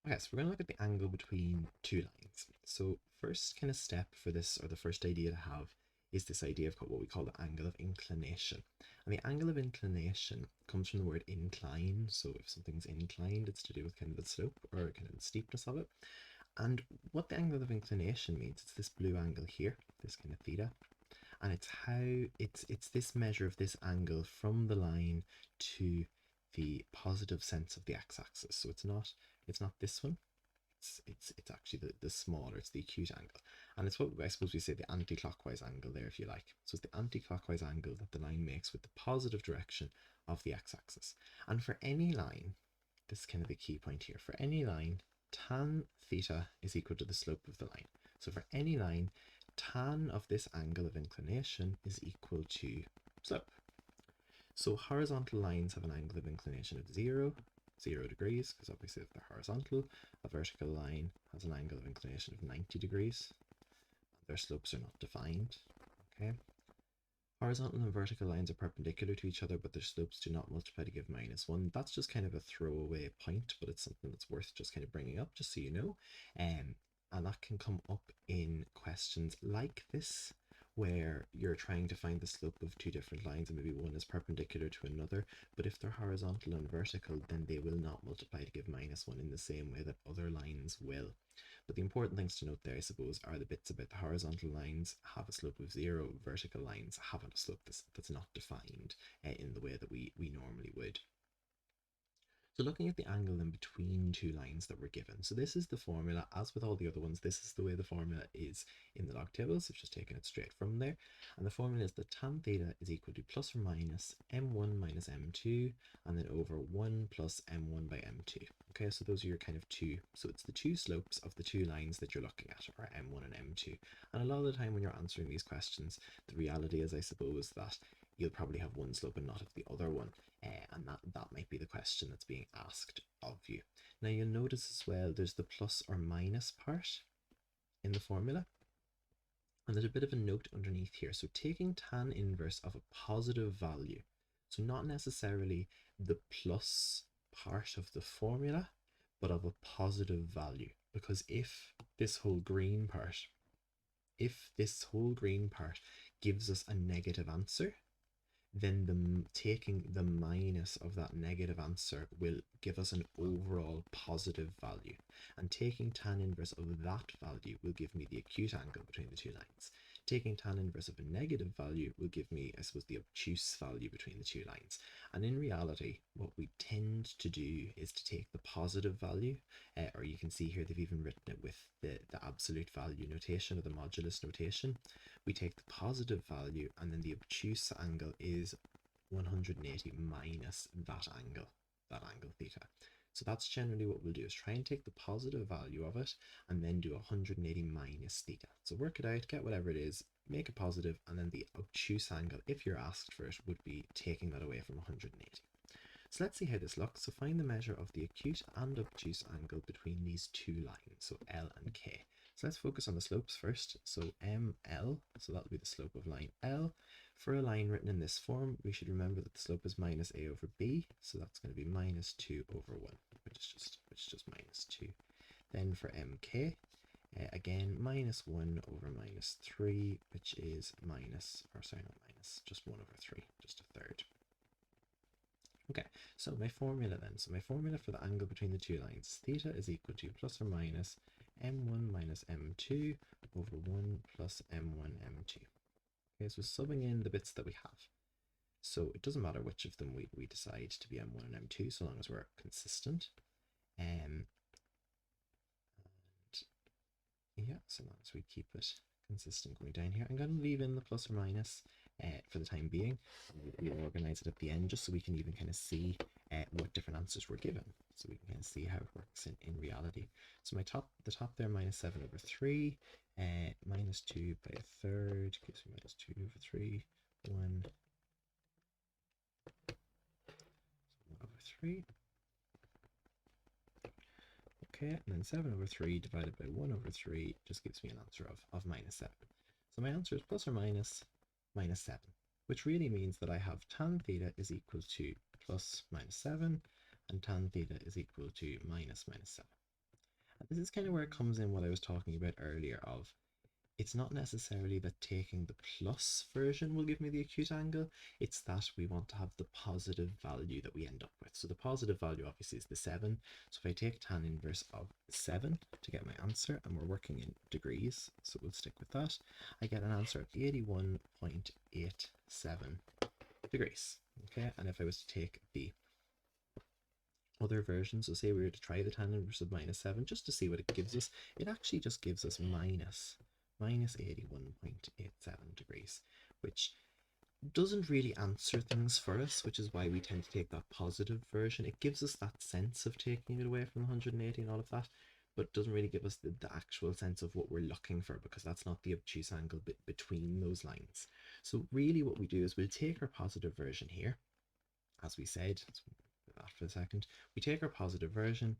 Okay, so we're going to look at the angle between two lines. So first kind of step for this, or the first idea to have, is this idea of what we call the angle of inclination. And the angle of inclination comes from the word incline. So if something's inclined, it's to do with kind of the slope or kind of the steepness of it. And what the angle of inclination means, it's this blue angle here, this kind of theta, and it's this measure of this angle from the line to the positive sense of the x-axis. So it's not this one. It's actually the smaller, it's the acute angle. And it's what I suppose we say the anti-clockwise angle there, if you like. So it's the anti-clockwise angle that the line makes with the positive direction of the x-axis. And for any line, this is kind of the key point here, for any line, tan theta is equal to the slope of the line. So for any line, tan of this angle of inclination is equal to slope. So horizontal lines have an angle of inclination of 0 degrees, because obviously if they're horizontal. A vertical line has an angle of inclination of 90 degrees. Their slopes are not defined. Okay. Horizontal and vertical lines are perpendicular to each other, but their slopes do not multiply to give -1. That's just kind of a throwaway point, but it's something that's worth just kind of bringing up, just so you know. And that can come up in questions like this, where you're trying to find the slope of two different lines and maybe one is perpendicular to another, but if they're horizontal and vertical, then they will not multiply to give -1 in the same way that other lines will. But the important things to note there, I suppose, are the bits about the horizontal lines have a slope of 0, vertical lines have a slope that's not defined in the way that we normally would. So looking at the angle in between two lines that we're given. So this is the formula. As with all the other ones, this is the way the formula is in the log table. So I've just taken it straight from there. And the formula is that tan theta is equal to plus or minus m1 minus m2, and then over 1 plus m1 by m2. Okay, so those are your kind of two. So it's the two slopes of the two lines that you're looking at, or m1 and m2. And a lot of the time when you're answering these questions, the reality is, I suppose, that you'll probably have one slope and not of the other one. And that might be the question that's being asked of you. Now you'll notice as well there's the plus or minus part in the formula. And there's a bit of a note underneath here. So taking tan inverse of a positive value, so not necessarily the plus part of the formula, but of a positive value. Because if this whole green part gives us a negative answer, then taking the minus of that negative answer will give us an overall positive value. And taking tan inverse of that value will give me the acute angle between the two lines. Taking tan inverse of a negative value will give me, I suppose, the obtuse value between the two lines. And in reality, what we tend to do is to take the positive value, or you can see here they've even written it with the absolute value notation or the modulus notation. We take the positive value, and then the obtuse angle is 180 minus that angle theta. So that's generally what we'll do, is try and take the positive value of it and then do 180 minus theta. So work it out, get whatever it is, make it positive, and then the obtuse angle, if you're asked for it, would be taking that away from 180. So let's see how this looks. So find the measure of the acute and obtuse angle between these two lines, so L and K. So let's focus on the slopes first. So ML, so that'll be the slope of line L. For a line written in this form, we should remember that the slope is minus a over b, so that's going to be minus 2 over 1, which is just minus 2. Then for MK, again, minus 1 over minus 3, which is minus, or sorry, not minus, just 1 over 3, just a third. Okay, so my formula then. So my formula for the angle between the two lines, theta is equal to plus or minus m1 minus m2 over 1 plus m1 m2. Okay, so subbing in the bits that we have. So it doesn't matter which of them we decide to be m1 and m2, so long as we're consistent. And yeah, so long as we keep it consistent going down here. I'm going to leave in the plus or minus for the time being. We'll organize it at the end just so we can even kind of see what different answers were given. So we can kind of see how it works in reality. So the top there, minus 7 over 3, minus 2 by a third gives me minus 2 over 3, 1, so 1 over 3. Okay, and then 7 over 3 divided by 1 over 3 just gives me an answer of minus 7. So my answer is plus or minus 7, which really means that I have tan theta is equal to plus minus 7, and tan theta is equal to minus 7. This is kind of where it comes in what I was talking about earlier of it's not necessarily that taking the plus version will give me the acute angle, it's that we want to have the positive value that we end up with. So the positive value obviously is the 7. So if I take tan inverse of 7 to get my answer, and we're working in degrees, so we'll stick with that, I get an answer of 81.87 degrees. Okay, and if I was to take the other version, so say we were to try the tan inverse of minus 7 just to see what it gives us, it actually just gives us minus 81.87 degrees, which doesn't really answer things for us, which is why we tend to take that positive version. It gives us that sense of taking it away from 180 and all of that, but doesn't really give us the actual sense of what we're looking for, because that's not the obtuse angle between those lines. So really what we do is we'll take our positive version here, as we said, that for a second. We take our positive version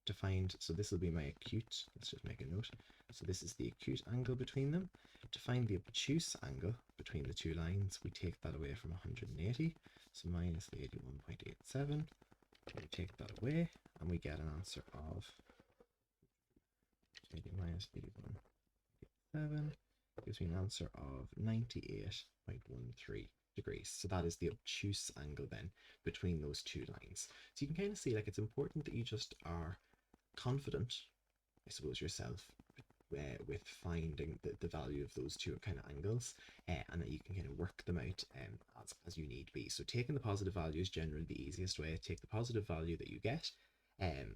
to find, so this will be my acute, let's just make a note. So this is the acute angle between them. To find the obtuse angle between the two lines, we take that away from 180, so minus 81.87. We take that away, and we get an answer of 80 minus 81.87 gives me an answer of 98.13 degrees. So that is the obtuse angle then between those two lines. So you can kind of see, like, it's important that you just are confident, I suppose, yourself with finding the value of those two kind of angles, and that you can kind of work them out as you need be. So taking the positive value is generally the easiest way. Take the positive value that you get.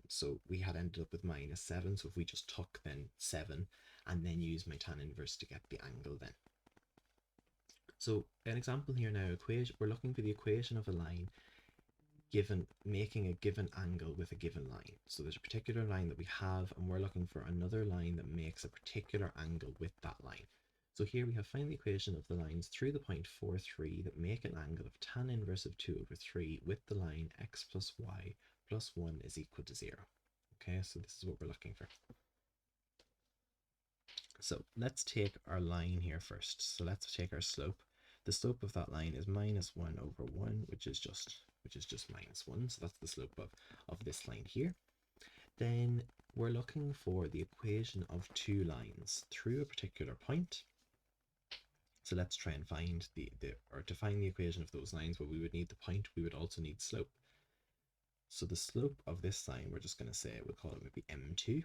So we had ended up with minus 7, so if we just took then 7 and then use my tan inverse to get the angle then. So an example here now, we're looking for the equation of a line given, making a given angle with a given line. So there's a particular line that we have, and we're looking for another line that makes a particular angle with that line. So here we have find the equation of the lines through the point 4, 3 that make an angle of tan inverse of 2 over 3 with the line x plus y plus 1 is equal to 0. Okay, so this is what we're looking for. So let's take our line here first. So let's take our slope. The slope of that line is minus 1 over 1, which is just minus 1. So that's the slope of this line here. Then we're looking for the equation of two lines through a particular point. So let's try and find to find the equation of those lines, where we would need the point, we would also need slope. So the slope of this line, we're just going to say, we'll call it maybe m2.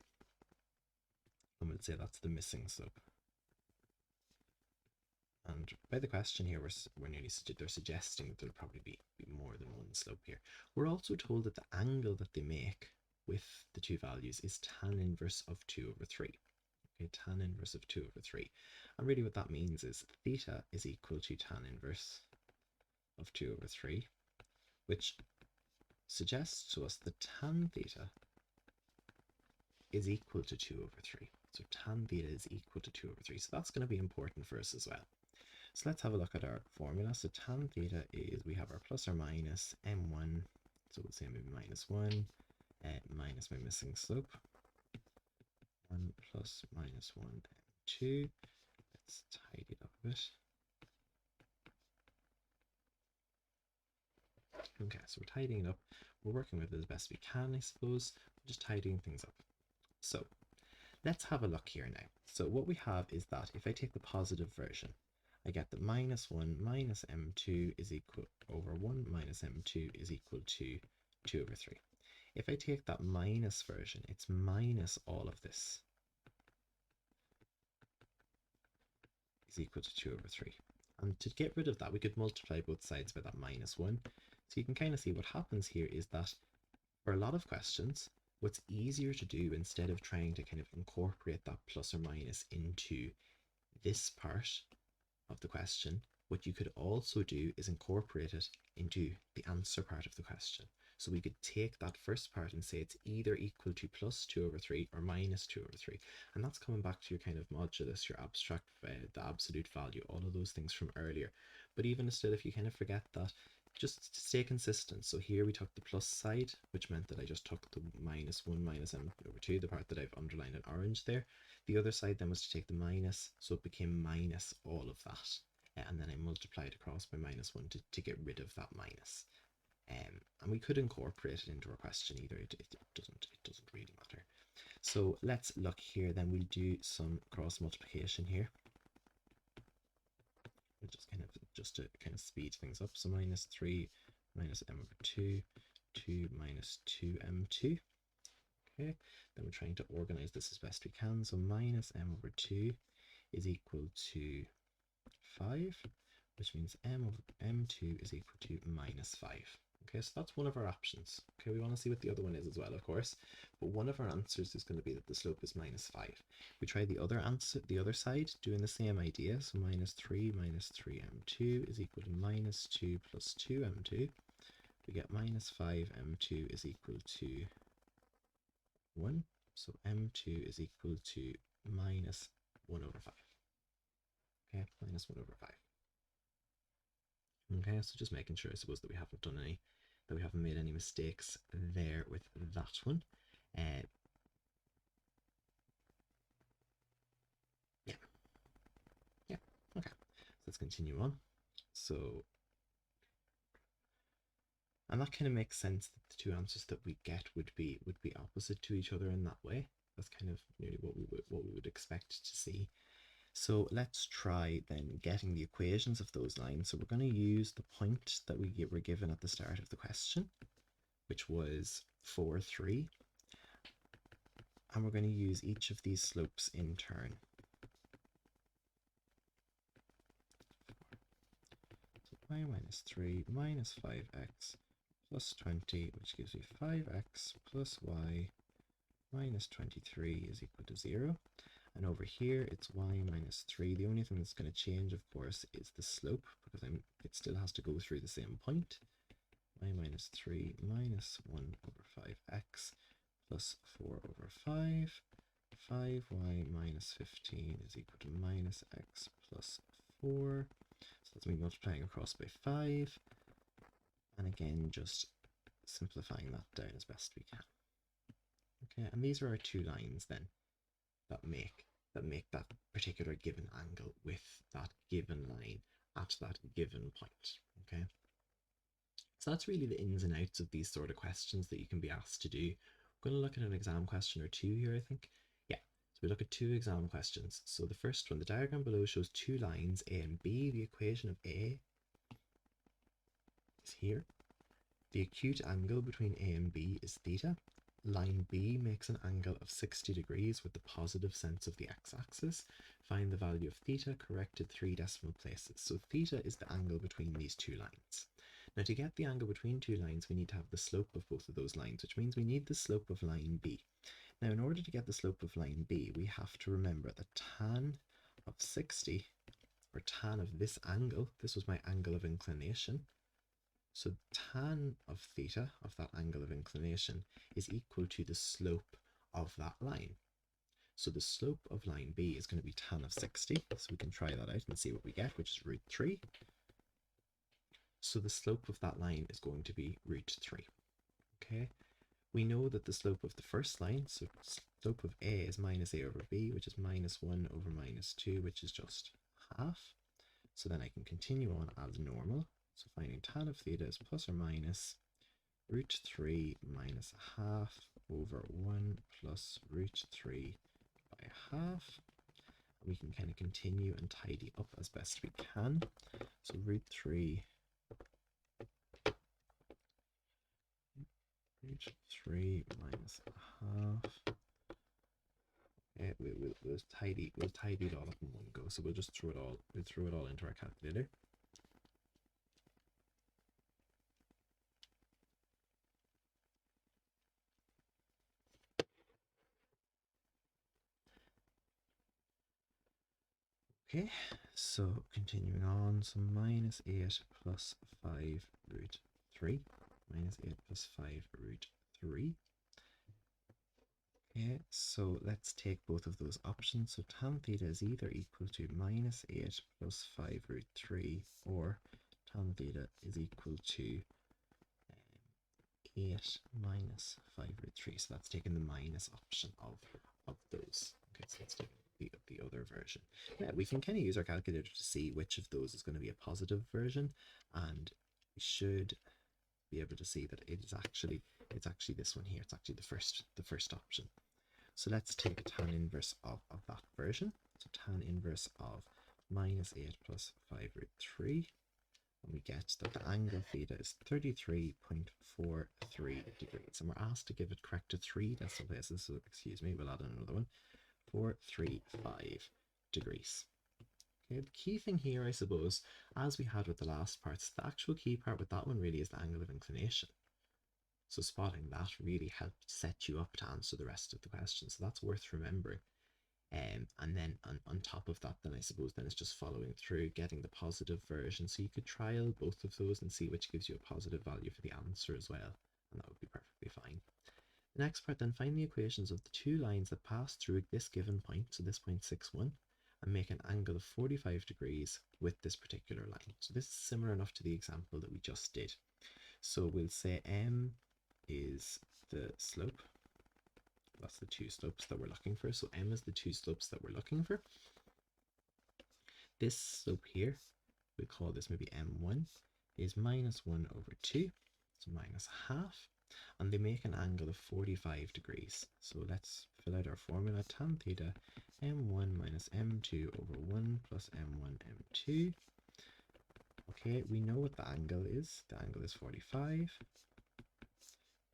And we'll say that's the missing slope. And by the question here, they're suggesting that there'll probably be more than one slope here. We're also told that the angle that they make with the two values is tan inverse of 2 over 3. Okay, tan inverse of 2 over 3. And really what that means is theta is equal to tan inverse of 2 over 3, which suggests to us that tan theta is equal to 2 over 3. So tan theta is equal to 2 over 3. So that's going to be important for us as well. So let's have a look at our formula. So tan theta is, we have our plus or minus m1, so we'll say maybe minus 1, minus my missing slope, 1 plus minus 1 m2. Let's tidy it up a bit. Okay, so we're tidying it up. We're working with it as best we can, I suppose. We're just tidying things up. So let's have a look here now. So what we have is that if I take the positive version, I get that minus 1 minus m2 is equal over 1 minus m2 is equal to 2 over 3. If I take that minus version, it's minus all of this is equal to 2 over 3. And to get rid of that, we could multiply both sides by that minus 1. So you can kind of see what happens here is that for a lot of questions, what's easier to do, instead of trying to kind of incorporate that plus or minus into this part of the question, what you could also do is incorporate it into the answer part of the question. So we could take that first part and say it's either equal to plus 2 over 3 or minus 2 over 3. And that's coming back to your kind of modulus, your abstract, the absolute value, all of those things from earlier. But even still, if you kind of forget that, just to stay consistent. So here we took the plus side, which meant that I just took the minus 1 minus m over 2, the part that I've underlined in orange there. The other side then was to take the minus, so it became minus all of that. And then I multiplied across by minus 1 to get rid of that minus. And we could incorporate it into our question either. It doesn't really matter. So let's look here, then we'll do some cross multiplication here. We'll just to kind of speed things up. So minus 3 minus m over 2, 2 minus 2m2. Okay, then we're trying to organize this as best we can. So minus m over 2 is equal to 5, which means m2 is equal to minus 5. Okay, so that's one of our options. Okay, we want to see what the other one is as well, of course, but one of our answers is going to be that the slope is minus 5. We try the other answer, the other side, doing the same idea. So minus 3m2 is equal to minus 2 plus 2m2. We get minus 5m2 is equal to 1. So m2 is equal to minus 1 over 5. Okay, minus 1 over 5. Okay, so just making sure, I suppose, that we haven't made any mistakes there with that one. Yeah, okay. So let's continue on. So, and that kind of makes sense that the two answers that we get would be opposite to each other in that way. That's kind of nearly what we would expect to see. So let's try then getting the equations of those lines. So we're going to use the point that we were given at the start of the question, which was 4, 3. And we're going to use each of these slopes in turn. So y minus 3 minus 5x plus 20, which gives me 5x plus y minus 23 is equal to 0. And over here, it's y minus 3. The only thing that's going to change, of course, is the slope, because it still has to go through the same point. Y minus 3 minus 1 over 5x plus 4 over 5. 5y minus 15 is equal to minus x plus 4. So that's me multiplying across by 5. And again, just simplifying that down as best we can. Okay, and these are our two lines then that make that particular given angle with that given line at that given point. Okay, so that's really the ins and outs of these sort of questions that you can be asked to do. We're going to look at an exam question or two here, I think. Yeah, so we look at two exam questions. So the first one, the diagram below shows two lines, A and B. The equation of A is here. The acute angle between A and B is theta. Line B makes an angle of 60 degrees with the positive sense of the x-axis. Find the value of theta corrected 3 decimal places. So theta is the angle between these two lines. Now, to get the angle between two lines, we need to have the slope of both of those lines, which means we need the slope of line B. Now, in order to get the slope of line B, we have to remember that tan of 60, or tan of this angle, this was my angle of inclination, so tan of theta, of that angle of inclination, is equal to the slope of that line. So the slope of line B is going to be tan of 60. So we can try that out and see what we get, which is root 3. So the slope of that line is going to be root 3. Okay. We know that the slope of the first line, so slope of A is minus A over B, which is minus 1 over minus 2, which is just half. So then I can continue on as normal. So finding tan of theta is plus or minus root 3 minus half over 1 plus root 3 by half. We can kind of continue and tidy up as best we can. So root 3 minus half. We'll tidy it all up in one go. So we'll just throw it all into our calculator. Okay, so continuing on, so minus 8 plus 5 root 3, minus 8 plus 5 root 3. Okay, so let's take both of those options. So tan theta is either equal to minus 8 plus 5 root 3, or tan theta is equal to 8 minus 5 root 3. So that's taking the minus option of those. Okay, so let's take the other version. Yeah, we can kind of use our calculator to see which of those is going to be a positive version, and we should be able to see that it's actually this one here. It's actually the first option. So let's take a tan inverse of that version. So tan inverse of minus 8 plus 5 root 3. And we get that the angle theta is 33.43 degrees. And we're asked to give it correct to 3 decimal places. So excuse me, we'll add another one. 435 degrees. Okay, the key thing here, I suppose, as we had with the last parts, the actual key part with that one really is the angle of inclination. So spotting that really helped set you up to answer the rest of the question. So that's worth remembering. And then on top of that, then I suppose then it's just following through, getting the positive version. So you could trial both of those and see which gives you a positive value for the answer as well. And that would be perfectly fine. The next part then, find the equations of the two lines that pass through this given point, so this point 6,1, and make an angle of 45 degrees with this particular line. So this is similar enough to the example that we just did. So we'll say M is the slope. That's the two slopes that we're looking for. So M is the two slopes that we're looking for. This slope here, we call this maybe M1, is minus 1 over 2, so minus half, and they make an angle of 45 degrees. So let's fill out our formula. Tan theta M1 minus M2 over 1 plus M1 M2. Okay, we know what the angle is. The angle is 45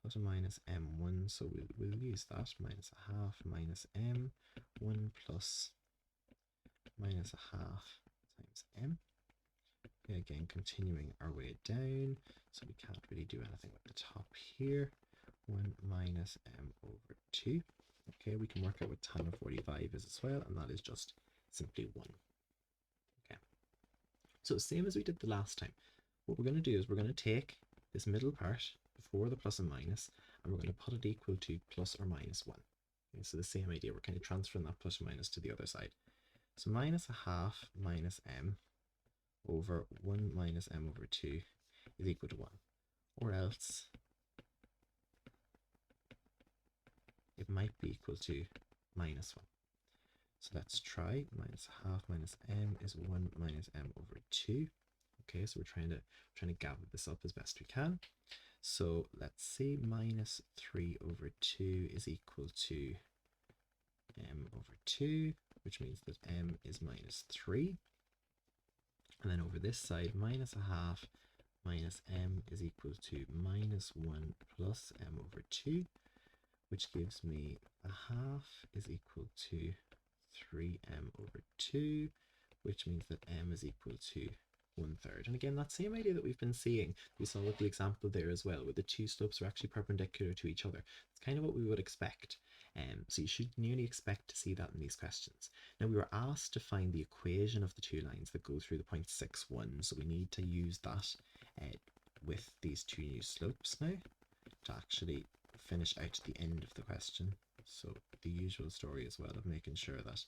plus or minus M1, so we'll use that, minus a half minus M1 plus minus a half times M. Okay, again, continuing our way down, so we can't really do anything with the top here. 1 minus M over 2. Okay, we can work out what tan of 45 is as well, and that is just simply 1. Okay, so same as we did the last time. What we're going to do is we're going to take this middle part before the plus and minus, and we're going to put it equal to plus or minus 1. Okay, so the same idea, we're kind of transferring that plus or minus to the other side. So minus a half minus M over 1 minus M over 2 is equal to 1. Or else it might be equal to minus 1. So let's try. Minus a half minus M is 1 minus M over 2. Okay, so we're trying to gather this up as best we can. So let's say minus 3 over 2 is equal to M over 2, which means that M is minus 3. And then over this side, minus a half minus M is equal to minus 1 plus M over 2, which gives me a half is equal to 3M over 2, which means that M is equal to 1/3. And again, that same idea that we've been seeing, we saw with the example there as well, where the two slopes are actually perpendicular to each other. It's kind of what we would expect. So you should nearly expect to see that in these questions. Now we were asked to find the equation of the two lines that go through the point 6,1, so we need to use that with these two new slopes now to actually finish out the end of the question. So the usual story as well of making sure that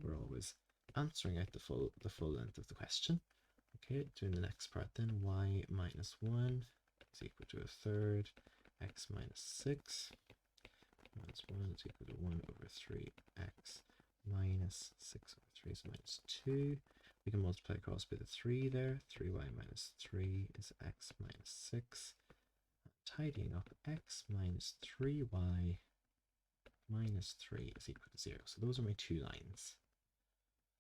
we're always answering out the full length of the question. Okay, doing the next part then, y minus 1 is equal to 1/3, x minus 6 minus 1 is equal to 1 over 3x minus 6 over 3 is minus 2. We can multiply across by the 3 there. 3y minus 3 is x minus 6. Tidying up, x minus 3y minus 3 is equal to 0. So those are my two lines.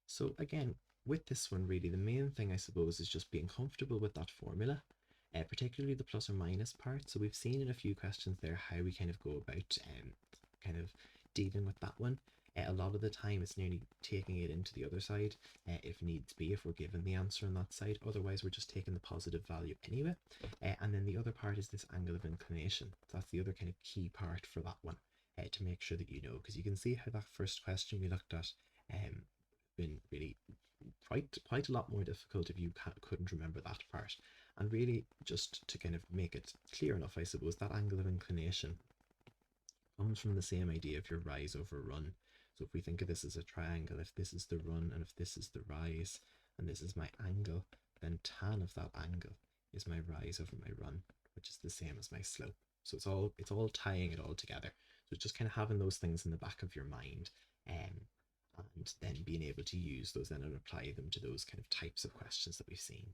So again, with this one, really, the main thing, I suppose, is just being comfortable with that formula, particularly the plus or minus part. So we've seen in a few questions there how we kind of go about kind of dealing with that one. A lot of the time it's nearly taking it into the other side if needs be, if we're given the answer on that side. Otherwise, we're just taking the positive value anyway. And then the other part is this angle of inclination. That's the other kind of key part for that one, to make sure that you know, because you can see how that first question we looked at been really quite a lot more difficult if you couldn't remember that part. And really, just to kind of make it clear enough, I suppose, that angle of inclination comes from the same idea of your rise over run. So if we think of this as a triangle, if this is the run and if this is the rise and this is my angle, then tan of that angle is my rise over my run, which is the same as my slope. So it's all tying it all together. So just kind of having those things in the back of your mind, and then being able to use those then and apply them to those kind of types of questions that we've seen.